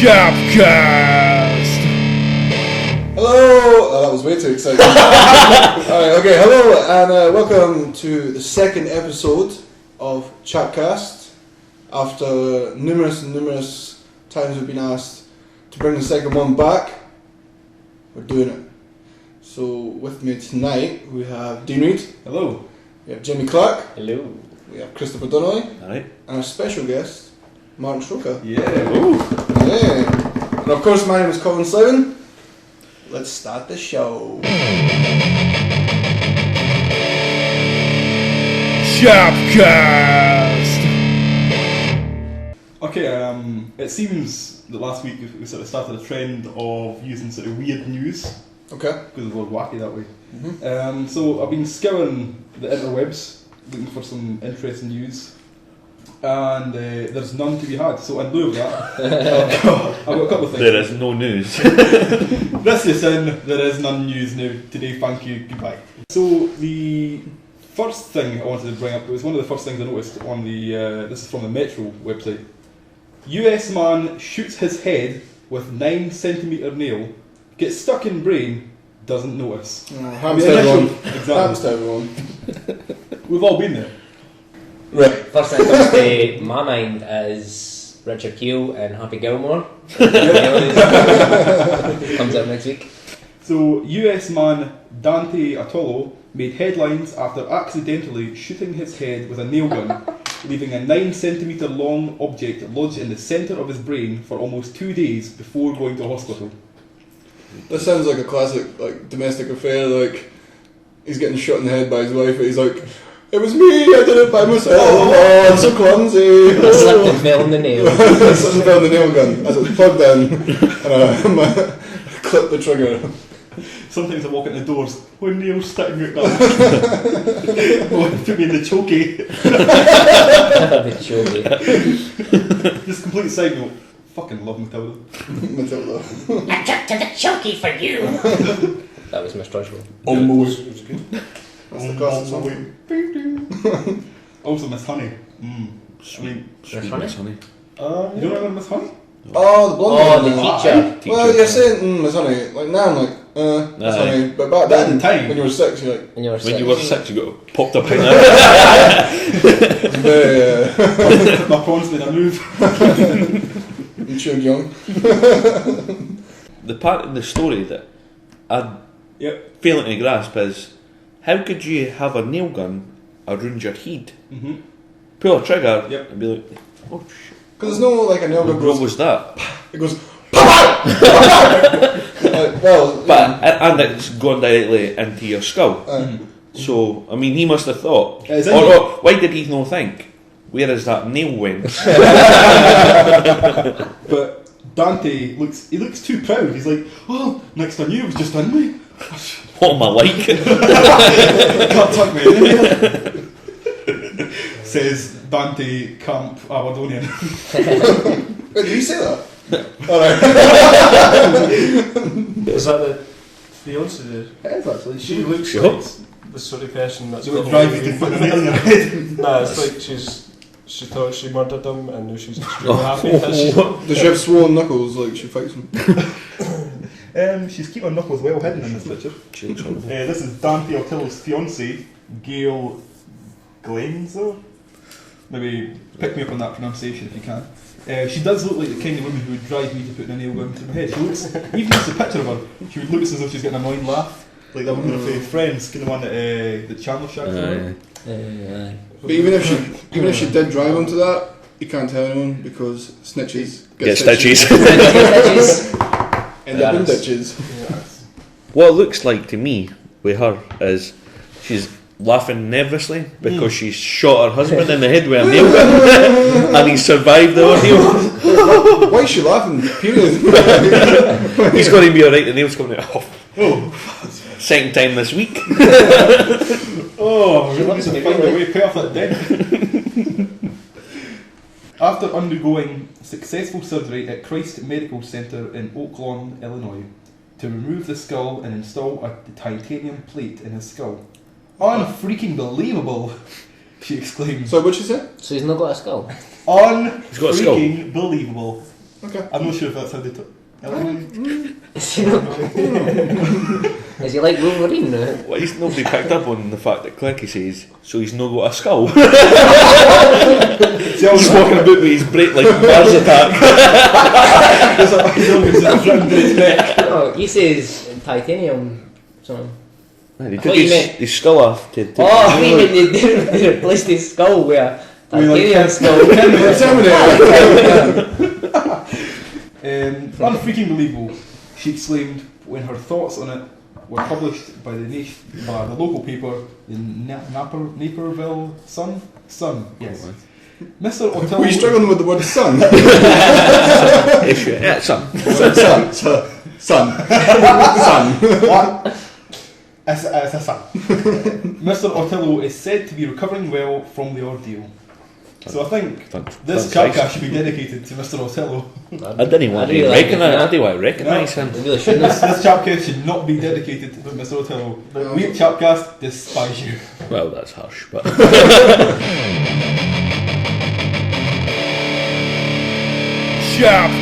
ChapCast! Hello! Oh, that was way too exciting. Alright, okay, hello and welcome to the second episode of ChapCast. After numerous times we've been asked to bring the second one back, we're doing it. So with me tonight we have Dean Reid. Hello. We have Jamie Clark. Hello. We have Christopher Donnelly. Alright. And our special guest, Martin Stroker. Yeah. Ooh. Yeah. And of course my name is Colin, Slaven. Let's start the show. ChapCast! Okay, it seems that last week we sort of started a trend of using sort of weird news, Okay. because it's a little wacky that way. Mm-hmm. So I've been scouring the interwebs, looking for some interesting news, and there's none to be had. So in lieu of that, I've got a couple of things. There is no news. This is in, there is none news now. Today, thank you, goodbye. So the first thing I wanted to bring up was one of the first things I noticed on the, this is from the Metro website. US man shoots his head with 9 centimetre nail, gets stuck in brain, doesn't notice. Happens to everyone. Exactly. Happens to everyone. We've all been there. Right. First thing that comes to my mind is Richard Keel and Happy Gilmore. Comes out next week. So, US man Dante Atolo made headlines after accidentally shooting his head with a nail gun, leaving a 9 centimetre long object lodged in the centre of his brain for almost 2 days before going to hospital. This sounds like a classic, like, domestic affair. Like, he's getting shot in the head by his wife, and he's like, "It was me. I did it by myself. Oh, I'm so clumsy." I slipped and fell on the nail. I slipped and fell on the nail gun as it was plugged in, and I clipped the trigger. Sometimes I walk in the doors, when nails sticking out now. Put me in the chokey. The chokey. Just complete side note. Fucking love Matilda. Matilda. I took to the chokey for you. That was Miss Trishwell. Almost. It was good. That's the classic song. Also Miss Honey. Sweet Miss Honey? Miss Honey. You don't remember Miss Honey? Oh, the blonde Oh, one. the teacher. Well, you're saying, Miss Honey. Like, now I'm like, Miss Aye. Honey. But back At then, the time. when you were 6, you're like, When you were When you were 6, you got popped up in there. it's very, My prawns made a move. you chug young. The part in the story that I'm Yep. failing to grasp is, how could you have a nail gun around your head? Mm-hmm. Pull a trigger Yep. and be like, oh shit. Because there's no, like, a nail gun What goes, was that? it goes, like, well, But and it's gone directly into your skull. So I mean, he must have thought. It's Or why did he not think? Where is that nail went? But Dante looks too proud. He's like, oh, next I knew it was just in me. What am I like? Can't tuck me in there. Says Dante Camp Aberdonian. wait, did he say that? Alright. Is that the fiance there? It is actually. She looks She like hopes. the sort of person that's So it got drives all you the- to put a nail in your head. Nah, it's like she thought she murdered him and now she's extremely happy that she... Does she have swollen knuckles like she fights him? She's keeping her knuckles well hidden in this picture. This is Dante Ortillo's fiancée, Gail Glenzo. Maybe pick me up on that pronunciation if you can. She does look like the kind of woman who would drive me to put a nail gun to my head. She looks, even just a picture of her, she would look as though she's getting an annoying laugh. Like that woman of Friends, kind of one that Chandler shags over. But even if she did drive him to that, you can't tell anyone because snitches Get stitches. End up in ditches. Yes. What it looks like to me with her is she's laughing nervously because she's shot her husband in the head with a nail gun and he's survived the ordeal. Why is she laughing? Period. He's going to be alright, the nail's coming out. Second time this week. Oh, we're going to find a way to pay off that debt. After undergoing successful surgery at Christ Medical Centre in Oak Lawn, Illinois, to remove the skull and install a titanium plate in his skull. Unfreaking believable, she exclaimed. So what'd she say? So he's not got a skull? He's got a skull. Unfreaking believable. Okay. I'm not sure if that's how they talk. Is he like Wolverine? Why is nobody picked up on the fact that Clerky says, so he's no got a skull? He's walking about with his break like Mars attack. Oh, he says titanium. Something. Man, he I took thought you meant- his skull off to Oh, I mean they replaced his skull with a titanium skull. Unfreaking believable, she exclaimed when her thoughts on it were published by the local paper, the Naperville Sun. Yes. Mr. Othello. Were you struggling with the word son? Yeah, son. Son. What? It's a son. Mr. Othello is said to be recovering well from the ordeal. So I think this ChapCast should be dedicated to Mr. Othello. I didn't want to recognise him. Really shouldn't. This ChapCast should not be dedicated to Mr. Othello. We at ChapCast despise you. Well, that's harsh, but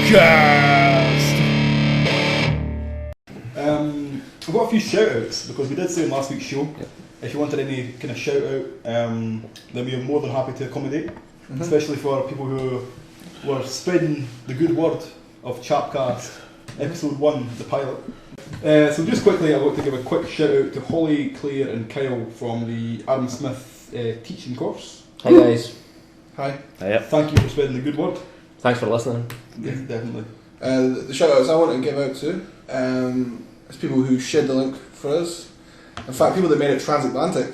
ChapCast! I've got a few shout outs because we did say in last week's show if you wanted any kind of shout out, then we are more than happy to accommodate, especially for people who were spreading the good word of ChapCast episode 1, the pilot. So just quickly, I'd like to give a quick shout out to Holly, Claire and Kyle from the Adam Smith teaching course. Hi guys. Hi. Thank you for spreading the good word. Thanks for listening. Yes, definitely. The shout outs I want to give out to is people who shared the link for us. In fact, people that made it transatlantic,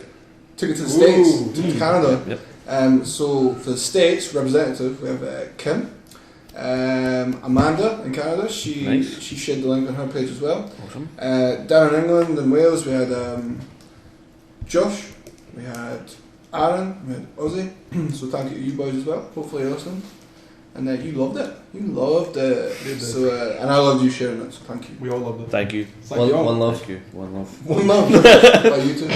took it to the States, took it to Canada. Yep. So for the States representative, we have Kim, Amanda in Canada. She shared the link on her page as well. Awesome. Down in England and Wales, we had Josh, we had Aaron, we had Ozzy. So thank you to you boys as well. Hopefully you listened. And you loved it. You loved it. So, and I loved you sharing it, so thank you. We all loved it. Thank you. Thank you all. One love. Thank you. One love. One love. By you too.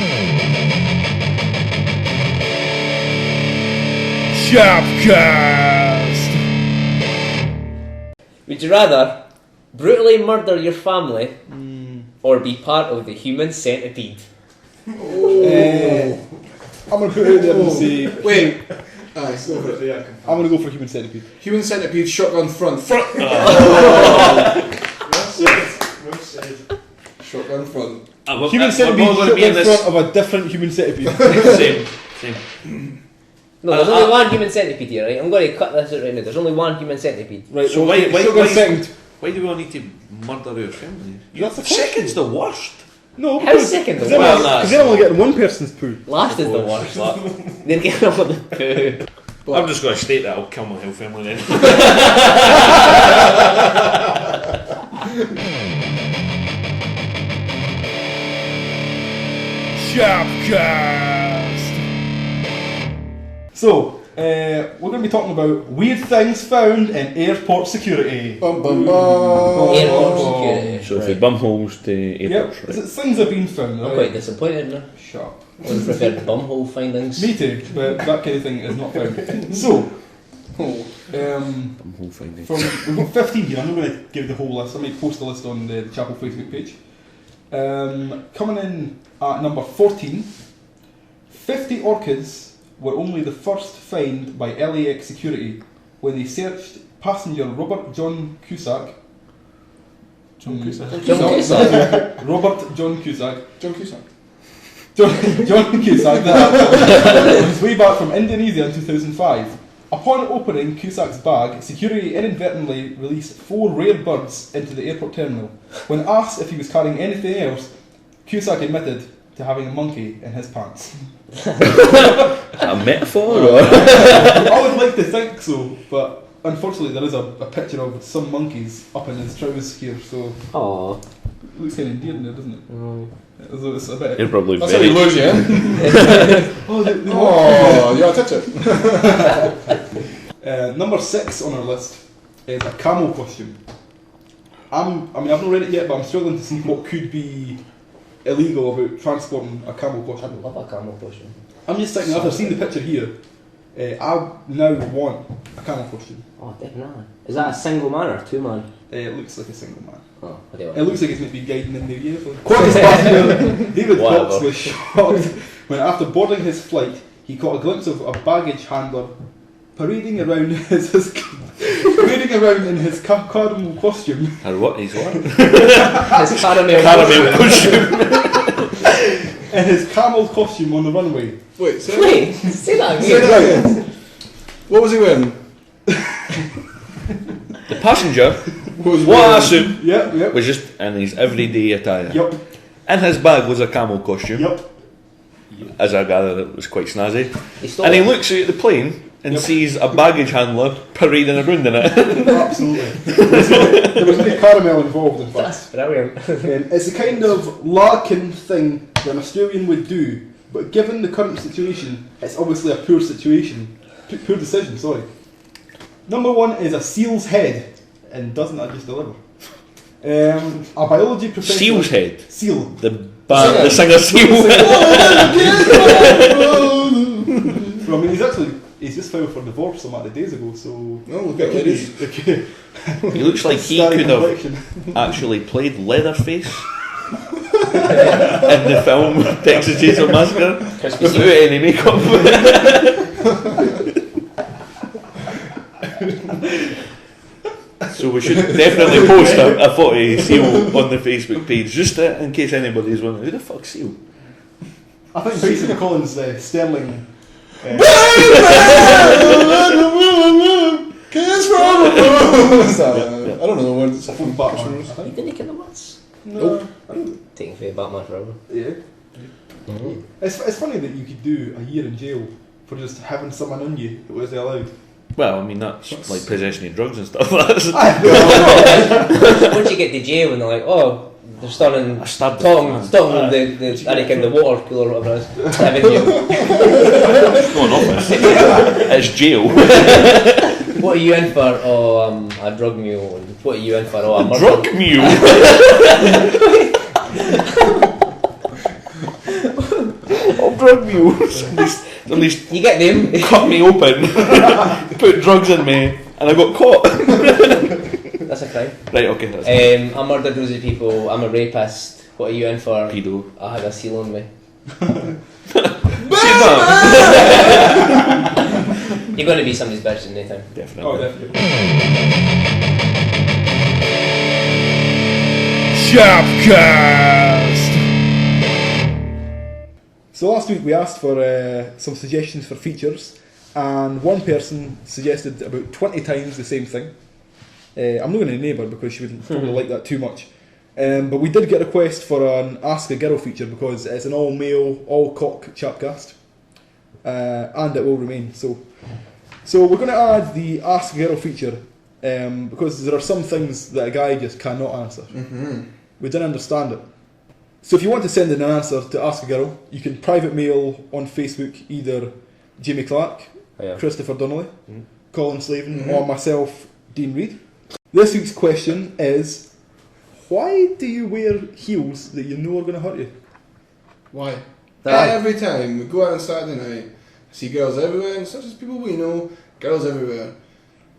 ChapCast! Would you rather brutally murder your family or be part of the human centipede? I'm going to put it out there and say... Wait. Aye, go for it. I'm going to go for human centipede. Human centipede, shotgun front. Shotgun front. Human centipede shot in front of a different human centipede. Same. No, there's only one human centipede here, right? I'm going to cut this out right now. There's only one human centipede. Right, So why second? Why do we all need to murder our family? That's the Second's the worst. No, How's second the Well, worst? because they're only getting one person's poo. Last is the worst. They're getting on with the poo. I'm just going to state that I'll kill my whole family then. ChapCast! So, we're going to be talking about weird things found in airport security. Bum bum Oh. bum. Airport security. So if we bum holes to Yep, airports, is right? it things have been found, I'm right? quite disappointed now. Shut up. I would have preferred bumhole findings. Me too, but that kind of thing is not found. So, Oh. Bum hole finding. we've got 15 here. I'm not going to give the whole list. I might post the list on the Chapel Facebook page. Coming in at number 14, 50 orchids were only the first find by LAX security when they searched passenger Robert John Cusack. John Cusack. Robert John Cusack. John Cusack. John Cusack, on his way back from Indonesia in 2005. Upon opening Cusack's bag, security inadvertently released 4 rare birds into the airport terminal. When asked if he was carrying anything else, Cusack admitted to having a monkey in his pants. A metaphor or? I would like to think so, but unfortunately there is a picture of some monkeys up in his trousers here, so Aww. it looks kind of endearing there, doesn't it? It's a bit... You're probably That's how very... you lose you, eh? Oh, You want to touch it? number 6 on our list is a camel costume. I've not read it yet, but I'm struggling to see what could be illegal about transporting a camel I costume. love a camel costume. I'm just thinking, after seeing the picture here, I now want A camel costume. Oh, definitely. Is that a single man or 2 man? It looks like a single man. Oh, I don't It know. looks like he's meant to be guiding in the uniform. Quarters past noon, David Whatever. Cox was shocked when after boarding his flight, he caught a glimpse of a baggage handler parading around parading around in his caramel costume. Or what? He's what? His caramel. Caramel costume. In his camel costume on the runway. Wait, say Wait, say that Say again. that again. What was he wearing? The passenger Was wore a wearing- suit, Yep. was just in his everyday attire. Yep. In his bag was a camel costume, Yep. as I gather it was quite snazzy. He stole And he it. looks at the plane and Yep. sees a baggage handler parading around in it. Absolutely. There was no caramel involved, in fact. That's brilliant. It's the kind of larking thing that an Australian would do, but given the current situation, it's obviously a poor situation. Poor decision, sorry. Number 1 is a seal's head, and doesn't that just deliver? A biology professor. Seal's head. Seal. The singer Seal. Well, I mean, he's just filed for divorce some odd days ago, so. Oh, look at ladies. Okay. He looks like he Starry could have complexion. actually played Leatherface in the film Texas Chainsaw Massacre without any makeup. So we should definitely post a photo of Seal on the Facebook page, just in case anybody's wondering, who the fuck's Seal? I think basically Colin's Sterling. I don't know the words. From Batman. You didn't get the words. Nope. Taking for Batman forever. Yeah. It's funny that you could do a year in jail for just having someone on you that was allowed. Well, I mean, that's like possession of drugs and stuff. That's Once you get to jail and they're like, oh, they're starting I stabbed Tom, the Tom, the water cooler or whatever it is, having you. It's not an office. It's jail. What are you in for? Oh, I'm a drug mule. And what are you in for? Oh, I'm Drug mule. Oh, drug mules. At least You get them. cut me open, put drugs in me, and I got caught. That's a crime. Right, okay, that's I murdered loads of people. I'm a rapist. What are you in for? pedo. I had a seal on me. See that? You're going to be somebody's bitch in no time. Definitely. Oh, definitely. ChapCast! So last week we asked for some suggestions for features, and one person suggested about 20 times the same thing. I'm not going to name her because she wouldn't probably like that too much. But we did get a request for an Ask a Girl feature because it's an all-male, all-cock ChapCast. And it will remain. So we're going to add the Ask a Girl feature because there are some things that a guy just cannot answer. Mm-hmm. We didn't understand it. So if you want to send in an answer to Ask a Girl, you can private mail on Facebook either Jamie Clark, Oh, yeah. Christopher Donnelly, Mhm. Colin Slaven, Mhm. or myself, Dean Reid. This week's question is, why do you wear heels that you know are going to hurt you? Why? That- Every time we go out on Saturday night, I see girls everywhere, and such as people we know, girls everywhere.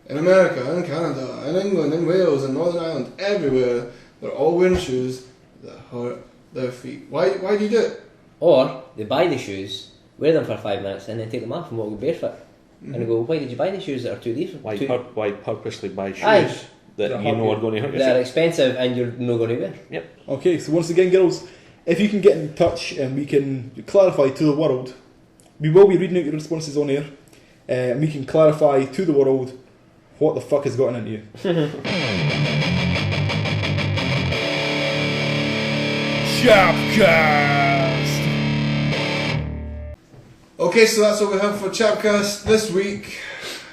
In America, in Canada, in England, in Wales, in Northern Ireland, everywhere, they're all wearing shoes that hurt their feet. Why do you do it? Or they buy the shoes, wear them for 5 minutes, and then take them off and walk barefoot. And they go, why did you buy the shoes that are too deep? Why, why purposely buy shoes Aye. that That you hurt know you. are going to hurt your They're feet? expensive and you're not going to wear. Okay, so once again, girls, if you can get in touch and we can clarify to the world, we will be reading out your responses on air, and we can clarify to the world what the fuck has gotten into you. ChapCast! Okay, so that's what we have for ChapCast this week.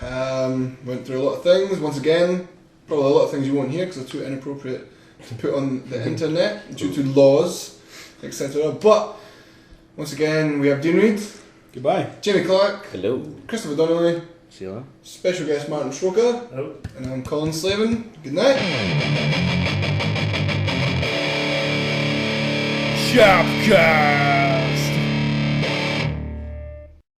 Went through a lot of things. Once again, probably a lot of things you won't hear because they're too inappropriate to put on the internet due to laws, etc. But once again, we have Dean Reid, Goodbye. Jamie Clark, Hello. Christopher Donnelly, See you later. special guest Martin Stroker, Hello. and I'm Colin Slaven. Good night. ChapCast!